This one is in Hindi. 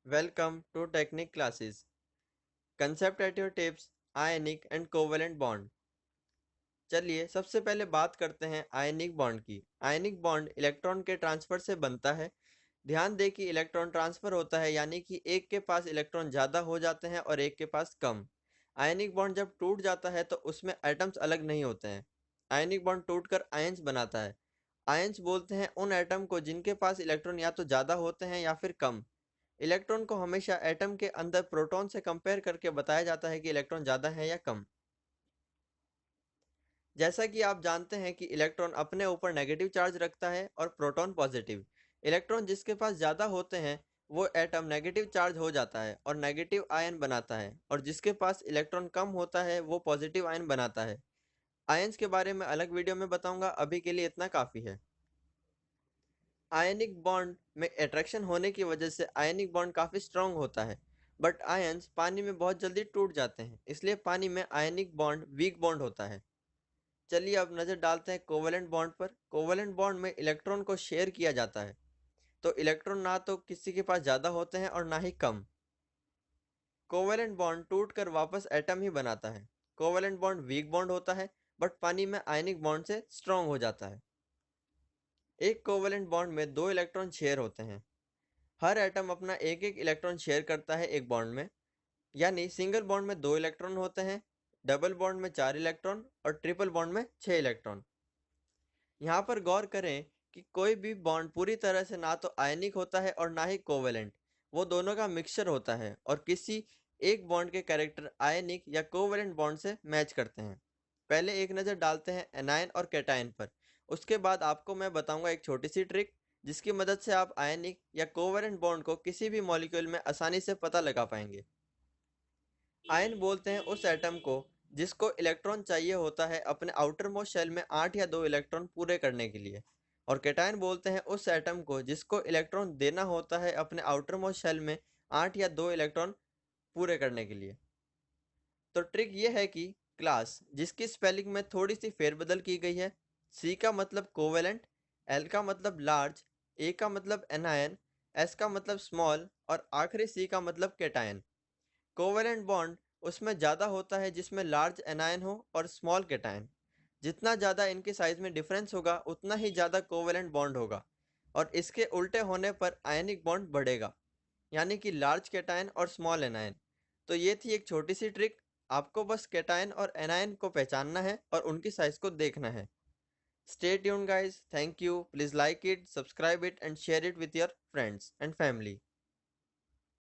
Welcome to Technique Classes. Concept at your tips, ionic and covalent bond. चलिए सबसे पहले बात करते हैं आयनिक बॉन्ड की। आयनिक बॉन्ड इलेक्ट्रॉन के ट्रांसफर से बनता है। ध्यान दें कि इलेक्ट्रॉन ट्रांसफर होता है यानी कि एक के पास इलेक्ट्रॉन ज़्यादा हो जाते हैं और एक के पास कम। आयनिक बॉन्ड जब टूट जाता है तो उसमें एटम्स अलग नहीं होते हैं। आयनिक बॉन्ड टूटकर आयंस बनाता है। आयंस बोलते हैं उन एटम को जिनके पास इलेक्ट्रॉन या तो ज़्यादा होते हैं या फिर कम। इलेक्ट्रॉन को हमेशा एटम के अंदर प्रोटॉन से कंपेयर करके बताया जाता है कि इलेक्ट्रॉन ज़्यादा है या कम। जैसा कि आप जानते हैं कि इलेक्ट्रॉन अपने ऊपर नेगेटिव चार्ज रखता है और प्रोटॉन पॉजिटिव। इलेक्ट्रॉन जिसके पास ज़्यादा होते हैं वो एटम नेगेटिव चार्ज हो जाता है और नेगेटिव आयन बनाता है, और जिसके पास इलेक्ट्रॉन कम होता है वो पॉजिटिव आयन बनाता है। आयंस के बारे में अलग वीडियो में बताऊंगा, अभी के लिए इतना काफ़ी है। आयनिक बॉन्ड में अट्रैक्शन होने की वजह से आयनिक बॉन्ड काफ़ी स्ट्रांग होता है, बट आयंस पानी में बहुत जल्दी टूट जाते हैं, इसलिए पानी में आयनिक बॉन्ड वीक बॉन्ड होता है। चलिए अब नज़र डालते हैं कोवेलेंट बॉन्ड पर। कोवेलेंट बॉन्ड में इलेक्ट्रॉन को शेयर किया जाता है, तो इलेक्ट्रॉन ना तो किसी के पास ज़्यादा होते हैं और ना ही कम। कोवेलेंट बॉन्ड टूटकर वापस एटम ही बनाता है। कोवेलेंट बॉन्ड वीक बॉन्ड होता है, बट पानी में आयनिक बॉन्ड से स्ट्रांग हो जाता है। एक कोवेलेंट बॉन्ड में दो इलेक्ट्रॉन शेयर होते हैं। हर एटम अपना एक एक इलेक्ट्रॉन शेयर करता है एक बॉन्ड में, यानी सिंगल बॉन्ड में दो इलेक्ट्रॉन होते हैं, डबल बॉन्ड में चार इलेक्ट्रॉन और ट्रिपल बॉन्ड में छह इलेक्ट्रॉन। यहाँ पर गौर करें कि कोई भी बॉन्ड पूरी तरह से ना तो आयनिक होता है और ना ही कोवेलेंट। वो दोनों का मिक्सचर होता है और किसी एक बॉन्ड के कैरेक्टर आयनिक या कोवेलेंट बॉन्ड से मैच करते हैं। पहले एक नज़र डालते हैं एनायन और कैटायन पर। उसके बाद आपको मैं बताऊंगा एक छोटी सी ट्रिक जिसकी मदद से आप आयनिक या कोवेलेंट बॉन्ड को किसी भी मॉलिक्यूल में आसानी से पता लगा पाएंगे। आयन बोलते हैं उस एटम को जिसको इलेक्ट्रॉन चाहिए होता है अपने आउटर मोस्ट शेल में 8 या 2 इलेक्ट्रॉन पूरे करने के लिए, और कैटायन बोलते हैं उस एटम को जिसको इलेक्ट्रॉन देना होता है अपने आउटर मोस्ट शेल में 8 या 2 इलेक्ट्रॉन पूरे करने के लिए। तो ट्रिक ये है कि क्लास जिसकी स्पेलिंग में थोड़ी सी फेरबदल की गई है। सी का मतलब कोवेलेंट, एल का मतलब लार्ज, ए का मतलब एनायन, एस का मतलब स्मॉल और आखिरी सी का मतलब कैटायन। कोवेलेंट बॉन्ड उसमें ज़्यादा होता है जिसमें लार्ज एनायन हो और स्मॉल कैटायन। जितना ज़्यादा इनके साइज में डिफरेंस होगा उतना ही ज़्यादा कोवेलेंट बॉन्ड होगा, और इसके उल्टे होने पर आयनिक बॉन्ड बढ़ेगा, यानी कि लार्ज कैटायन और स्मॉल एनायन। तो ये थी एक छोटी सी ट्रिक। आपको बस कैटायन और एनायन को पहचानना है और उनकी साइज को देखना है। Stay tune guys, thank you, please like it, subscribe it and share it with your friends and family.